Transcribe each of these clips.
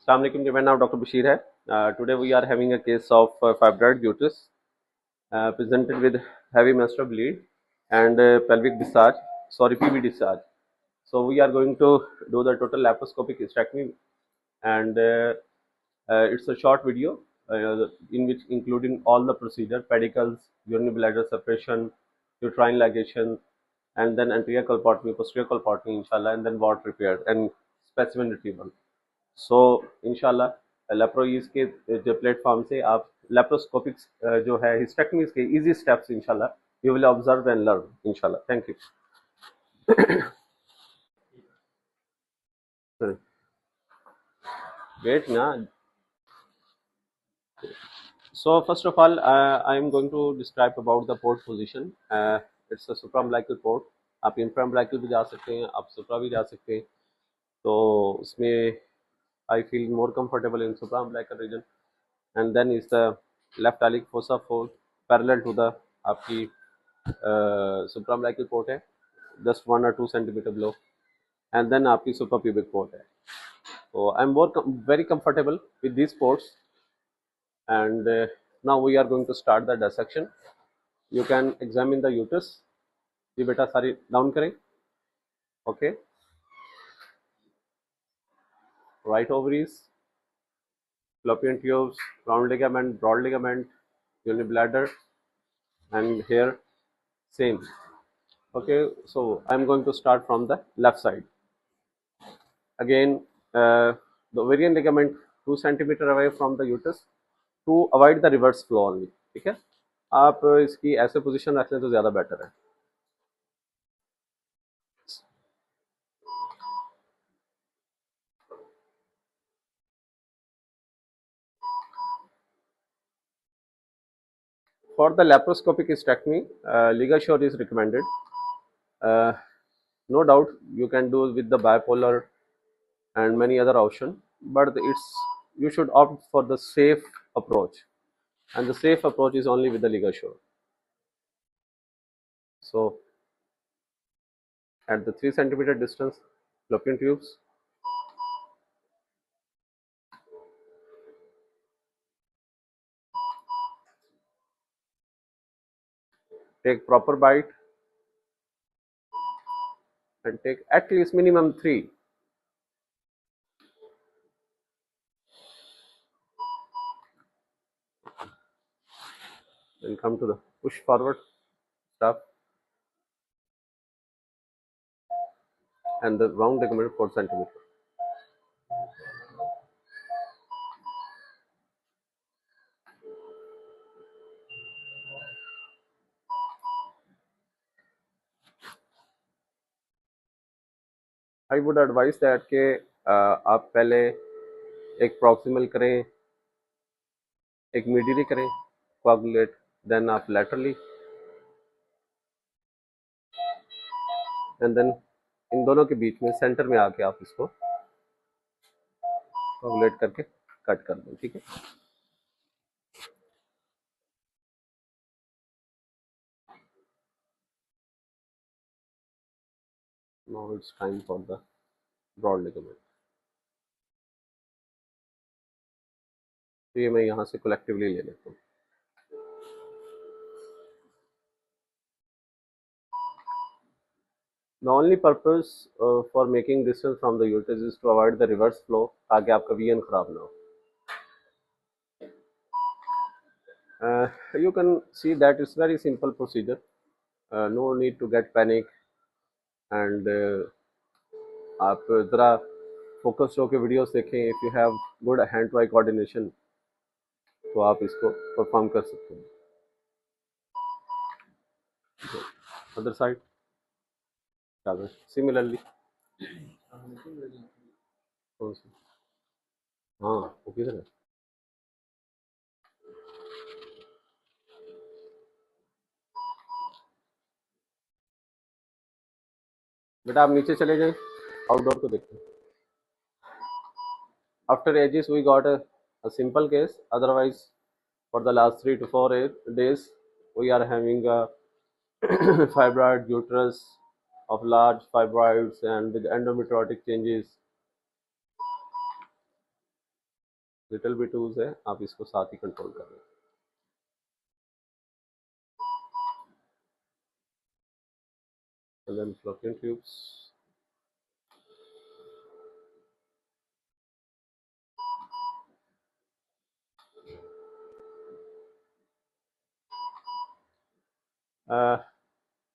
Assalamu alaikum, my name is Dr. Bashir hai. Today we are having a case of fibroid uterus presented with heavy menstrual bleed and pelvic discharge, PV discharge. So we are going to do the total laparoscopic hysterectomy, and it's a short video in which including all the procedure, pedicles, urinary bladder separation, uterine ligation, and then anterior colpotomy, posterior colpotomy, inshallah, and then wart repair and specimen retrieval. सो इंशाल्लाह लेप्रोइज के जो platform से आप laparoscopic जो है hysterectomies के easy steps इंशाल्लाह you will observe and learn इंशाल्लाह. Thank you. वेट ना. So first of all, I am going to describe about the port position. It's a supraumbilical port. आप infraumbilical भी जा सकते हैं, आप supra भी जा सकते हैं. तो उसमें I feel more comfortable in supraumbilical region. And then is the left iliac fossa fold parallel to the आपकी supraumbilical port है, just 1 or 2 centimeter below, and then आपकी suprapubic port है. So I am very comfortable with these ports, and now we are going to start the dissection. You can examine the uterus. ये बेटा सारी down करें. Okay. Right ovaries, fallopian tubes, round ligament, broad ligament, urinary bladder, and here same. Okay, so I'm going to start from the left side. Again, the ovarian ligament 2 centimeter away from the uterus to avoid the reverse flow only. ठीक है, आप इसकी ऐसे position रख लें तो ज़्यादा better है. For the laparoscopic hysterectomy, ligashore is recommended. No doubt you can do with the bipolar and many other options, but you should opt for the safe approach, and the safe approach is only with the ligashore. So at the 3 centimeter distance, fallopian tubes, take proper bite and take at least minimum 3. Then come to the push forward stuff and the round ligament 4 centimeter. I would advise that के आप पहले एक proximal करें, एक medially करें, coagulate, then आप laterally, and then इन दोनों के बीच में सेंटर में आके आप इसको coagulate करके कट कर दें. ठीक है. Now it's time for the broad ligament. तो ये मैं यहाँ से collectively ले लेता हूँ. The only purpose for making distance from the uterus is to avoid the reverse flow, ताकि आपका VN खराब ना हो. You can see that it's very simple procedure. No need to get panic, and आप ज़रा फोकस होकर videos देखें. If you have good hand to eye coordination, तो आप इसको परफॉर्म कर सकते हैं. Other side similarly. हाँ, वो किधर है? बेटा आप नीचे चले जाएं, आउटडोर को देखते हैं. After ages we got a simple case. Otherwise for the last 3 to 4 days we are having a fibroid uterus of large fibroids and with endometriotic changes. Little bit use है, आप इसको साथ ही कंट्रोल कर रहे हैं. And then fallopian tubes.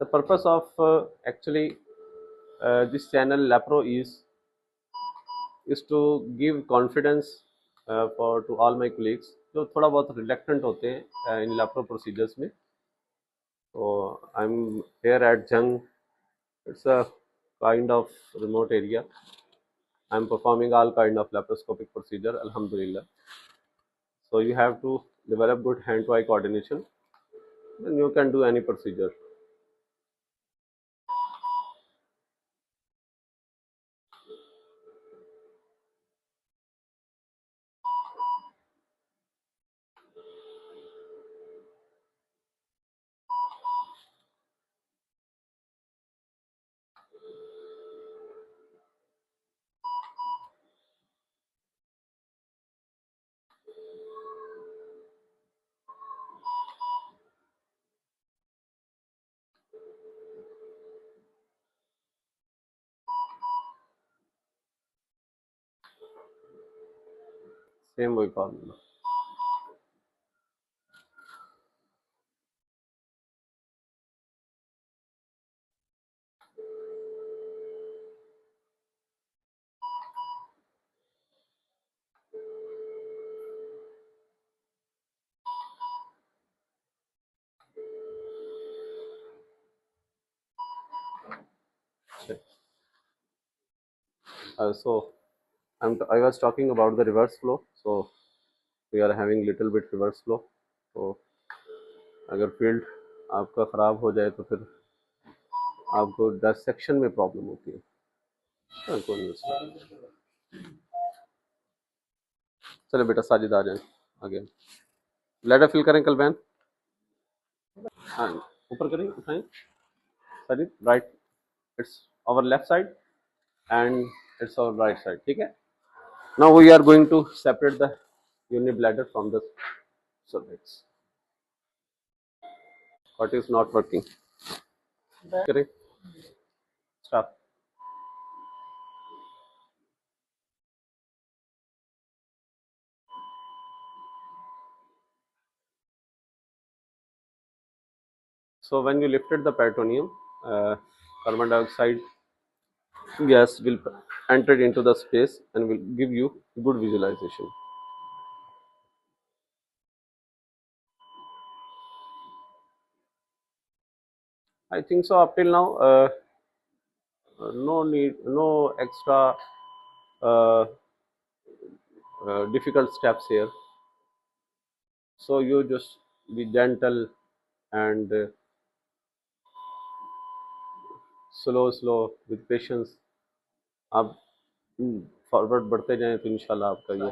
The purpose of actually this channel Lapro is to give confidence for to all my colleagues जो थोड़ा बहुत reluctant होते हैं in Lapro procedures में. So I'm here at Jung. It's a kind of remote area. I'm performing all kind of laparoscopic procedure, alhamdulillah. So you have to develop good hand-to-eye coordination, then you can do any procedure. Same way formula. So I was talking about the reverse flow. So we are having little bit reverse flow. So अगर field आपका ख़राब हो जाए तो फिर आपको dissection में problem होती है. चलो बेटा साजिद आ जाएं आगे. ब्लैडर फिल करें कल बैन. हाँ ऊपर करें उठाएं Sajid. Right it's our left side and it's our right side. ठीक है. Now we are going to separate the uni bladder from the cervix. What is not working? करें. Stop. So when you lifted the peritoneum, carbon dioxide gas will enter into the space and will give you good visualization. I think so. Up till now, no need, no extra difficult steps here. So you just be gentle and slow with patience. आप forward बढ़ते जाएं तो इंशाल्लाह आपका ये.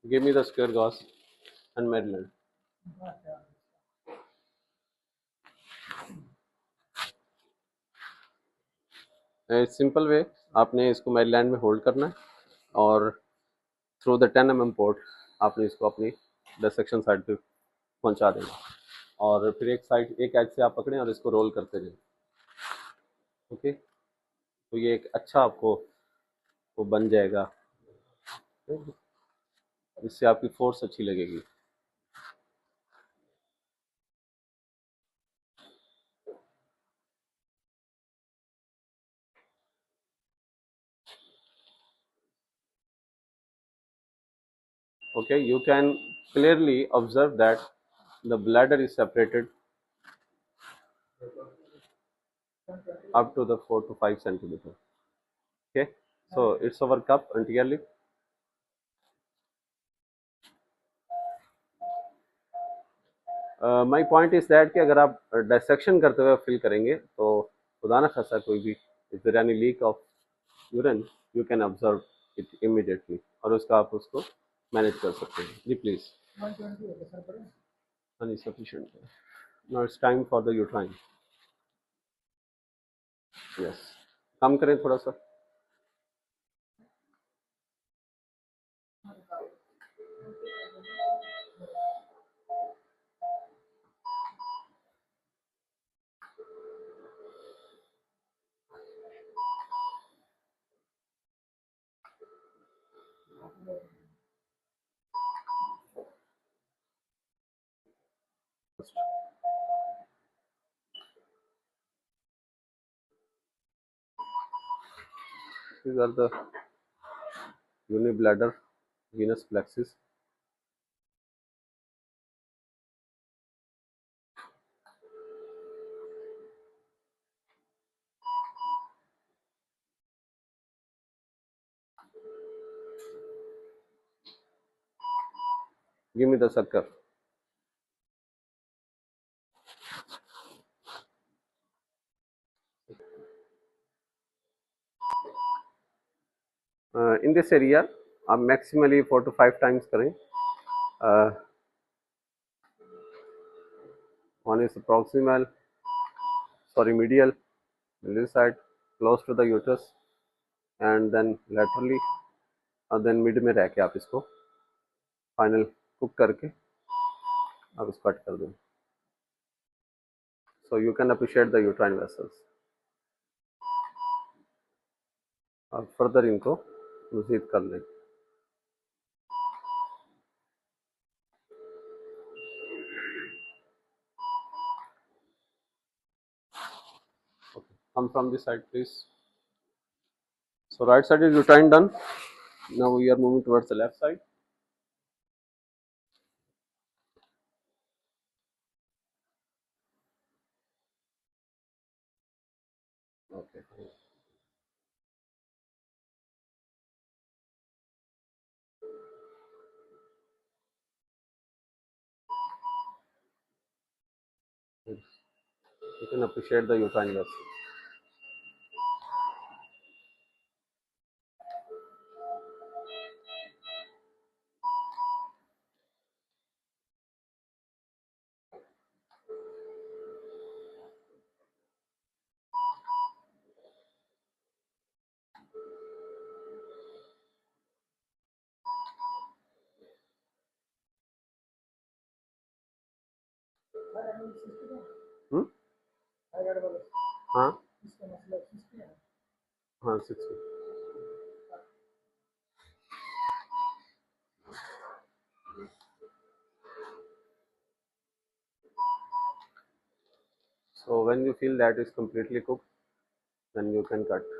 Give me the square gauze and Maryland. Simple way आपने इसको Maryland में होल्ड करना है और थ्रू द 10 mm पोर्ट आपने इसको अपनी डिसेक्शन साइड पे पहुंचा देना और फिर एक साइड एक एज से आप पकड़ें और इसको रोल करते रहें. ओके. तो ये एक अच्छा आपको वो बन जाएगा, इससे आपकी फोर्स अच्छी लगेगी. Okay, you can clearly observe that the bladder is separated up to the 4 to 5 centimeter. Okay, so it's our cup entirely. My point is that कि अगर आप डिसेक्शन करते हुए फिल करेंगे तो خدا نہ خاصا کوئی بھی if there any leak of urine you can observe it immediately اور اس کا آپ اس کو مینیج کر سکتے ہیں. جی پلیز. ہاں جی سفیشینٹ ہے. Now it's time for the uterine. Yes. کم کریں تھوڑا سا. These are the unibladder venous plexus. Give me the sucker. In this area آپ maximally 4 to 5 times کریں. One is medial this side close to the uterus and then laterally اور then mid میں رہ کے آپ اس کو فائنل کوک کر کے آپ اس کو کٹ کر دیں. So you can appreciate the uterine vessels. اور فردر ان کو مزید کر لیں. Come from this side please. So right side is uterine done. Now we are moving towards the left side. Okay. You can appreciate the uterine vessel. ہاں ہاں 60. So when you feel that is completely cooked, then you can cut.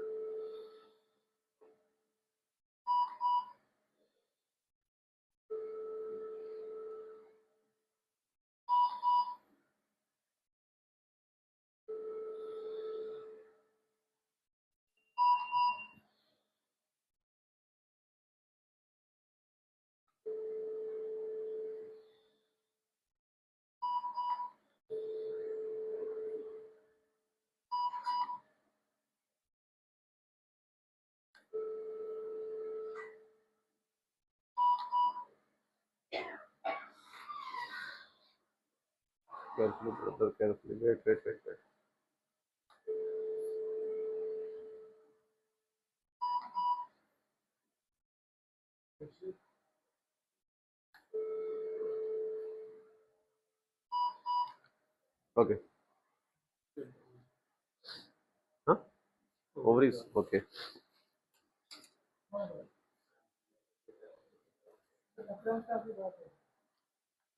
Carefully, brother, carefully. Wait. Okay. Huh? Ovaries. Okay.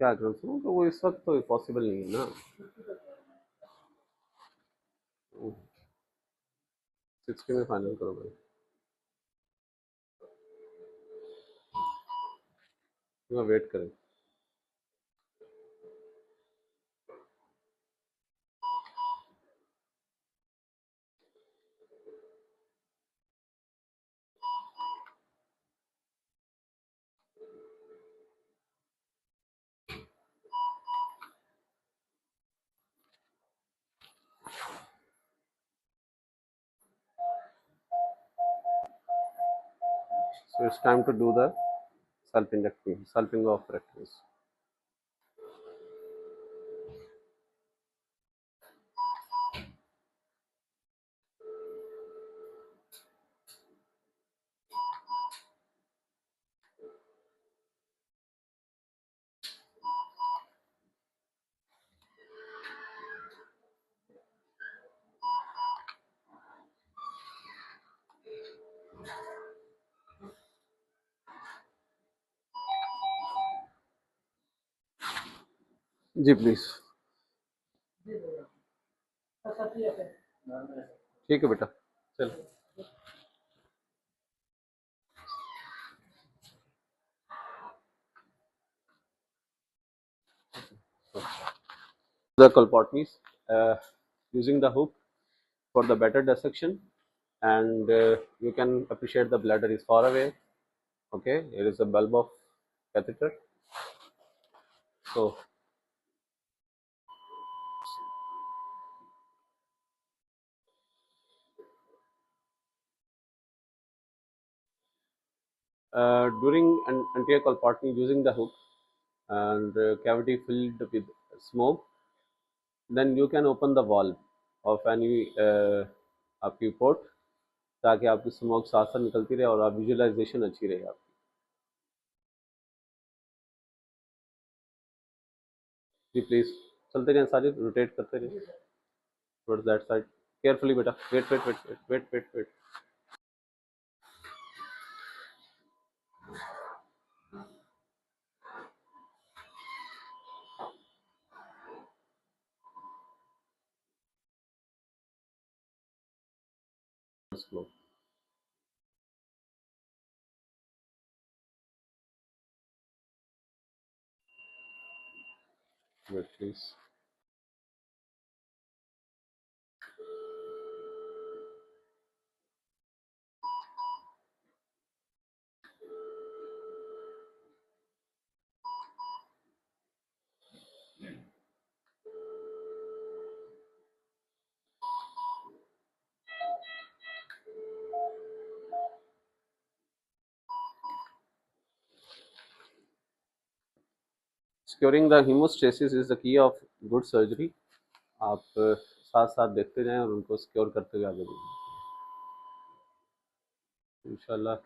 کیا کروں سنوں کہ وہ اس وقت تو possible نہیں ہے نا. 60 میں فائنل کرو بھائی. ویٹ کریں. So it's time to do the salpingectomy, salpingo-Oophorectomy. जी प्लीज, ठीक है बेटा, चल. The colpotomies using the hook for the better dissection, and you can appreciate the bladder is far away. Okay, here is a bulb of catheter. So during an anterior colpotomy using the hook and cavity filled with smoke, then you can open the valve of any आपकी port, ताकि आपकी smoke साथ साथ निकलती रहे और आप visualisation अच्छी रहे आपकी. जी प्लीज चलते रहें, सारे रोटेट करते रहें टुवर्ड्स दैट साइड. केयरफुली बेटा, wait wait wait wait wait wait wait. Slow. Wait please. Securing the hemostasis is the key of good surgery. आप साथ साथ देखते जाएं और उनको सिक्योर करते हुए आगे बढ़ें. इंशाल्लाह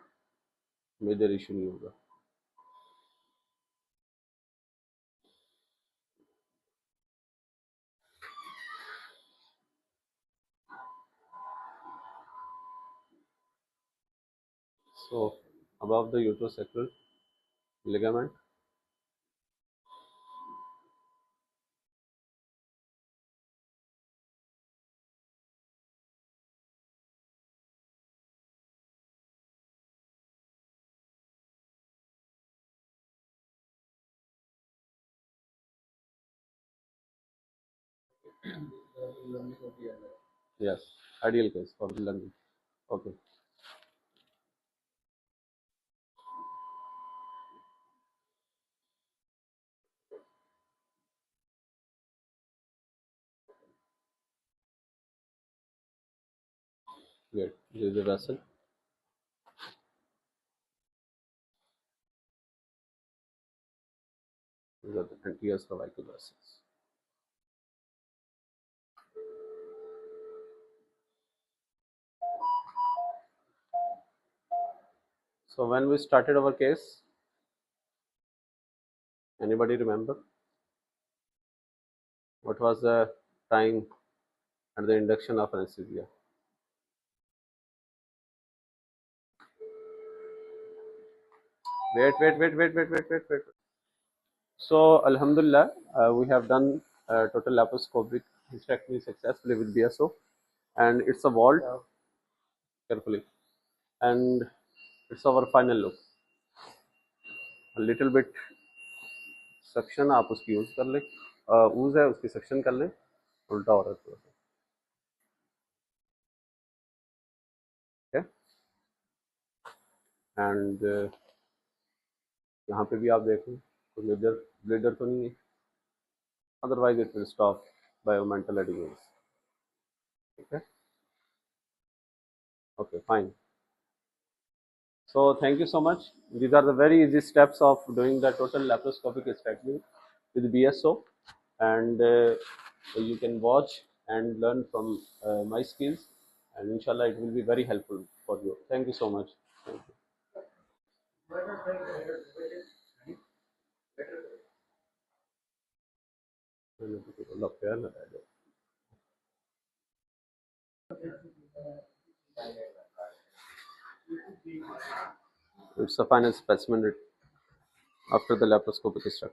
मेजर इशू नहीं होगा. So above the uterosacral ligament, yes, ideal case for the lung. Okay. Great. This is the vessel. These are the anterior cervical vessels. So when we started our case, anybody remember what was the time at the induction of anesthesia? Wait. So alhamdulillah, we have done total laparoscopic hysterectomy successfully with BSO, and it's a vault. Carefully, and it's our final look. A little bit suction आप उसकी use कर लें, use है उसकी suction कर लें, उल्टा हो रहा है थोड़ा सा. Okay, and यहाँ पे भी आप देखें कोई मेजर ब्लीडर तो नहीं है, otherwise it will stop by a mental adherence. Okay, okay, fine. So thank you so much. These are the very easy steps of doing the total laparoscopic hysterectomy with BSO, and you can watch and learn from my skills, and inshallah it will be very helpful for you. Thank you so much. Thank you. It's a final specimen after the laparoscopic hysterectomy.